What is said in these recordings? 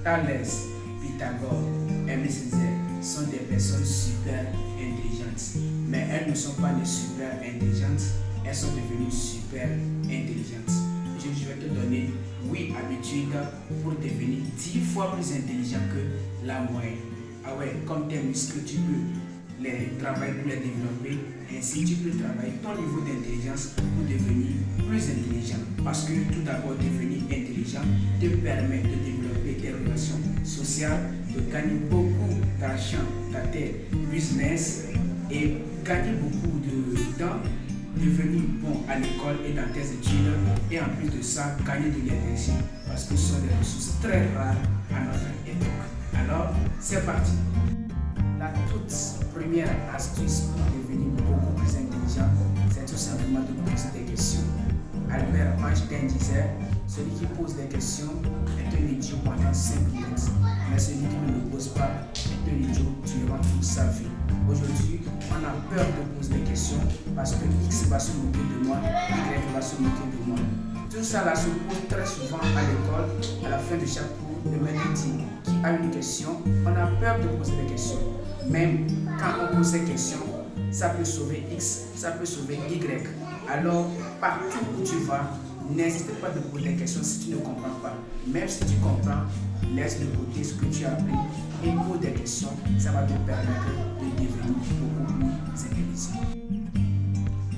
Thalès, Pythagore, Aimé Césaire sont des personnes super intelligentes. Mais elles ne sont pas des super intelligentes, elles sont devenues super intelligentes. Aujourd'hui, je vais te donner 8 habitudes pour devenir 10 fois plus intelligent que la moyenne. Ah ouais, comme tes muscles, tu peux les travailler pour les développer. Ainsi, tu peux travailler ton niveau d'intelligence pour devenir plus intelligent. Parce que tout d'abord, devenir intelligent te permet de développer tes relations sociales, de gagner beaucoup d'argent dans tes business et gagner beaucoup de temps, devenir bon à l'école et dans tes études, et en plus de ça, gagner de l'énergie parce que ce sont des ressources très rares à notre époque. Alors, c'est parti. La toute première astuce pour devenir beaucoup plus intelligent, c'est tout simplement de poser des questions. Albert Einstein disait, celui qui pose des questions est un idiot pendant 5 minutes, mais celui qui ne le pose pas est un idiot durant toute sa vie. Aujourd'hui, on a peur de poser des questions parce que X va se moquer de moi, Y va se moquer de moi. Tout ça là se pose très souvent à l'école. À la fin de chaque cours, le maître dit qui a une question. On a peur de poser des questions. Même quand on pose ces questions, ça peut sauver X, ça peut sauver Y. Alors, partout où tu vas, n'hésite pas de poser des questions si tu ne comprends pas. Même si tu comprends, laisse de côté ce que tu as appris et pose des questions. Ça va te permettre de devenir beaucoup plus intelligent.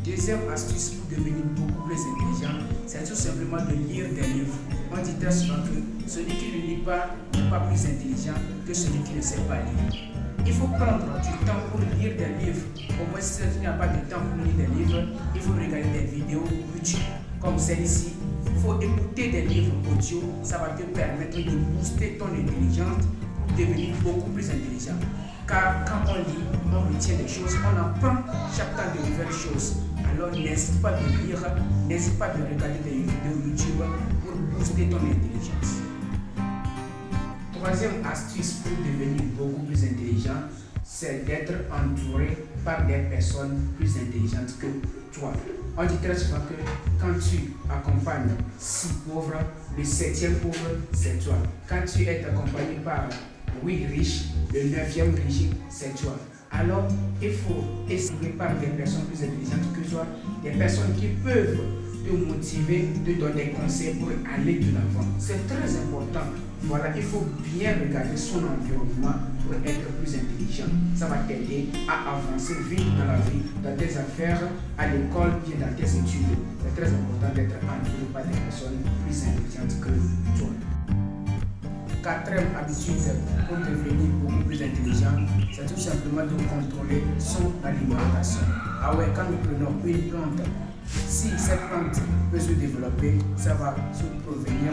Deuxième astuce pour devenir beaucoup plus intelligent, c'est tout simplement de lire des livres. On dit très souvent que celui qui ne lit pas n'est pas plus intelligent que celui qui ne sait pas lire. Il faut prendre du temps pour lire des livres. Au moins, si tu n'as pas de temps pour lire des livres, il faut regarder des vidéos YouTube comme celle-ci. Il faut écouter des livres audio. Ça va te permettre de booster ton intelligence pour devenir beaucoup plus intelligent. Car quand on lit, on retient des choses, on apprend chaque temps de nouvelles choses. Alors n'hésite pas de lire, n'hésite pas de regarder des vidéos YouTube pour booster ton intelligence. Troisième astuce pour devenir beaucoup plus intelligent, c'est d'être entouré par des personnes plus intelligentes que toi. On dit très souvent que quand tu accompagnes 6 pauvres, le 7e pauvre, c'est toi. Quand tu es accompagné par 8 riches, le 9e riche, c'est toi. Alors, il faut essayer par des personnes plus intelligentes que toi, des personnes qui peuvent te motiver, te donner des conseils pour aller de l'avant. C'est très important. Voilà, il faut bien regarder son environnement pour être plus intelligent. Ça va t'aider à avancer vite dans la vie, dans tes affaires, à l'école, bien dans tes études. C'est très important d'être entouré par des personnes plus intelligentes que toi. Quatrième habitude pour devenir beaucoup plus intelligent, c'est tout simplement de contrôler son alimentation. Ah ouais, quand nous prenons une plante, si cette plante peut se développer, ça va se provenir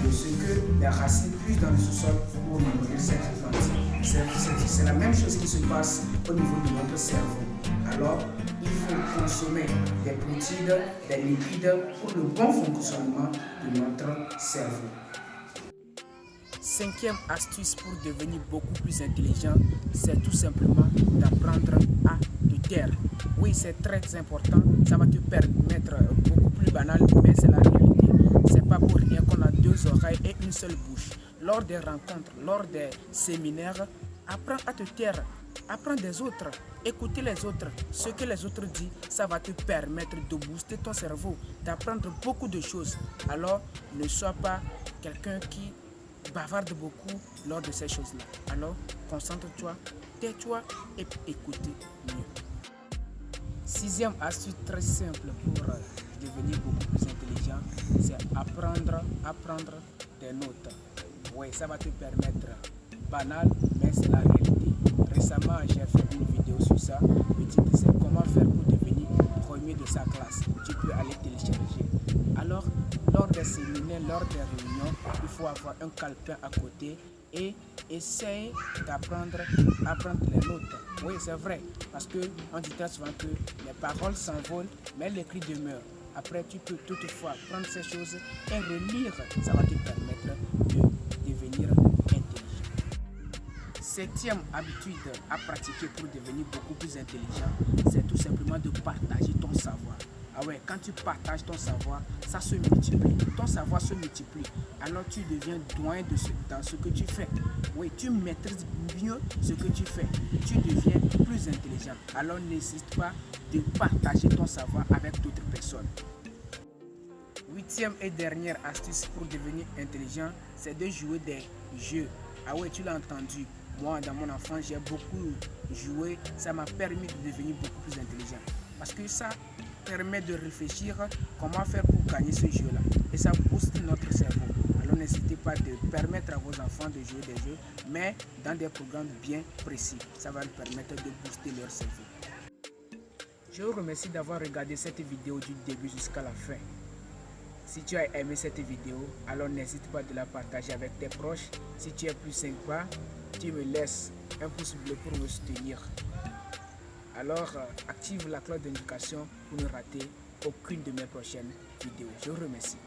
de ce que les racines puissent dans le sous-sol pour nourrir cette plante. C'est la même chose qui se passe au niveau de notre cerveau. Alors, il faut consommer des protéines, des lipides pour le bon fonctionnement de notre cerveau. Cinquième astuce pour devenir beaucoup plus intelligent, c'est tout simplement d'apprendre à te taire. Oui, c'est très important, ça va te permettre beaucoup plus banal, mais c'est la réalité. C'est pas pour rien qu'on a 2 oreilles et une seule bouche. Lors des rencontres, lors des séminaires, apprends à te taire. Apprends des autres, écouter les autres, ce que les autres disent, ça va te permettre de booster ton cerveau, d'apprendre beaucoup de choses. Alors, ne sois pas quelqu'un qui bavarde beaucoup lors de ces choses-là. Alors, concentre-toi, tais-toi et écoute mieux. Sixième astuce très simple pour devenir beaucoup plus intelligent, c'est apprendre des notes. Oui, ça va te permettre banal, mais c'est la réalité. Récemment, j'ai fait une vidéo sur ça. Le titre, c'est comment faire pour devenir premier de sa classe. Tu peux aller télécharger. Alors, lors des séminaires, lors des réunions, il faut avoir un calepin à côté et essayer d'apprendre les notes. Oui, c'est vrai, parce qu'on dit très souvent que les paroles s'envolent, mais l'écrit demeure. Après, tu peux toutefois prendre ces choses et relire. Ça va te permettre de devenir intelligent. Septième habitude à pratiquer pour devenir beaucoup plus intelligent, c'est tout simplement de partager ton savoir. Ah ouais, quand tu partages ton savoir, ça se multiplie. Ton savoir se multiplie. Alors tu deviens doyen dans ce que tu fais. Oui, tu maîtrises mieux ce que tu fais. Tu deviens plus intelligent. Alors n'hésite pas de partager ton savoir avec d'autres personnes. Huitième et dernière astuce pour devenir intelligent, c'est de jouer des jeux. Ah ouais, tu l'as entendu. Moi, dans mon enfance, j'ai beaucoup joué. Ça m'a permis de devenir beaucoup plus intelligent. Parce que ça permet de réfléchir comment faire pour gagner ce jeu-là. Et ça booste notre cerveau. Alors n'hésitez pas de permettre à vos enfants de jouer des jeux, mais dans des programmes bien précis. Ça va leur permettre de booster leur cerveau. Je vous remercie d'avoir regardé cette vidéo du début jusqu'à la fin. Si tu as aimé cette vidéo, alors n'hésite pas de la partager avec tes proches. Si tu es plus sympa, tu me laisses un pouce bleu pour me soutenir. Alors active la cloche de notification pour ne rater aucune de mes prochaines vidéos. Je vous remercie.